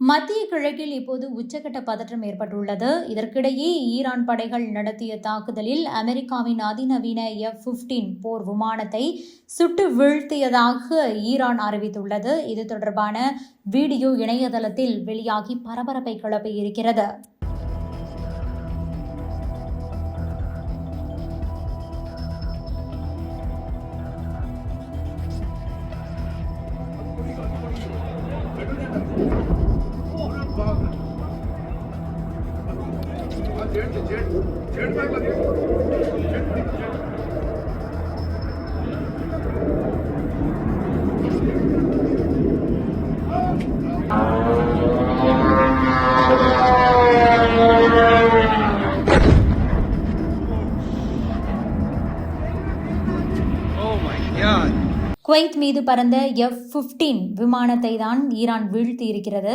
மத்திய கிழக்கில் இப்போது உச்சக்கட்ட பதற்றம் ஏற்பட்டுள்ளது. இதற்கிடையே ஈரான் படைகள் நடத்திய தாக்குதலில் அமெரிக்காவின் அதிநவீன F-15 போர் விமானத்தை சுட்டு வீழ்த்தியதாக ஈரான் அறிவித்துள்ளது. இது தொடர்பான வீடியோ இணையதளத்தில் வெளியாகி பரபரப்பை கிளப்பியிருக்கிறது. குவைத் மீது பறந்த F-15 விமானத்தை தான் ஈரான் வீழ்த்தியிருக்கிறது.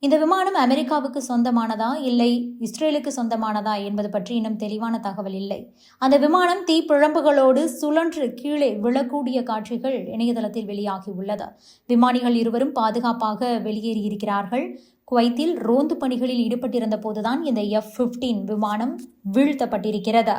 இந்த விமானம் அமெரிக்காவுக்கு சொந்தமானதா இல்லை இஸ்ரேலுக்கு சொந்தமானதா என்பது பற்றி இன்னும் தெளிவான தகவல் இல்லை. அந்த விமானம் தீப்பிழம்புகளோடு சுழன்று கீழே விழக்கூடிய காட்சிகள் இணையதளத்தில் வெளியாகியுள்ளது. விமானிகள் இருவரும் பாதுகாப்பாக வெளியேறியிருக்கிறார்கள். குவைத்தில் ரோந்து பணிகளில் ஈடுபட்டிருந்த போதுதான் இந்த F-15 விமானம் வீழ்த்தப்பட்டிருக்கிறது.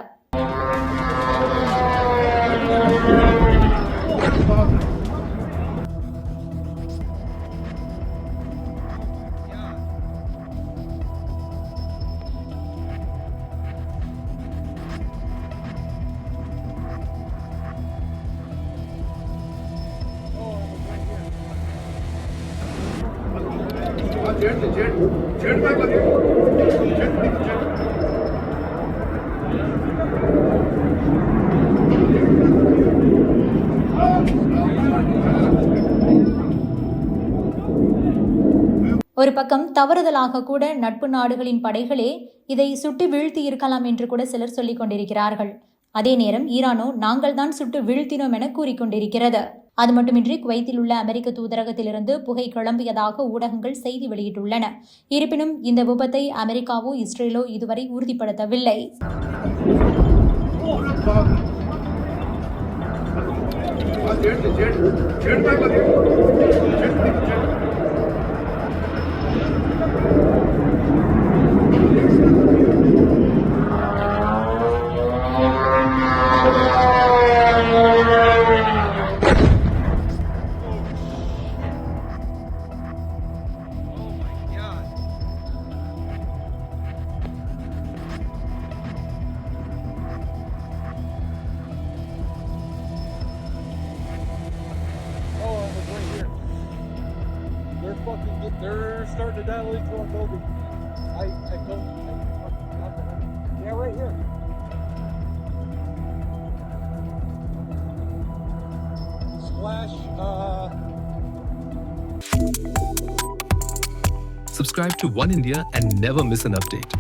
ஒரு பக்கம் தவறுதலாக கூட நட்பு நாடுகளின் படைகளே இதை சுட்டு வீழ்த்தி இருக்கலாம் என்று கூட சிலர் சொல்லிக் கொண்டிருக்கிறார்கள். அதே நேரம் ஈரானோ நாங்கள் தான் சுட்டு வீழ்த்தினோம் என கூறிக்கொண்டிருக்கிறது. அது மட்டுமின்றி குவைத்தில் உள்ள அமெரிக்க தூதரகத்திலிருந்து புகை கிளம்பியதாக ஊடகங்கள் செய்தி வெளியிட்டுள்ளன. இருப்பினும் இந்த விபத்தை அமெரிக்காவோ இஸ்ரேலோ இதுவரை உறுதிப்படுத்தவில்லை. They're starting to dial into our building. I told them. Yeah, right here. Splash. Subscribe to One India and never miss an update.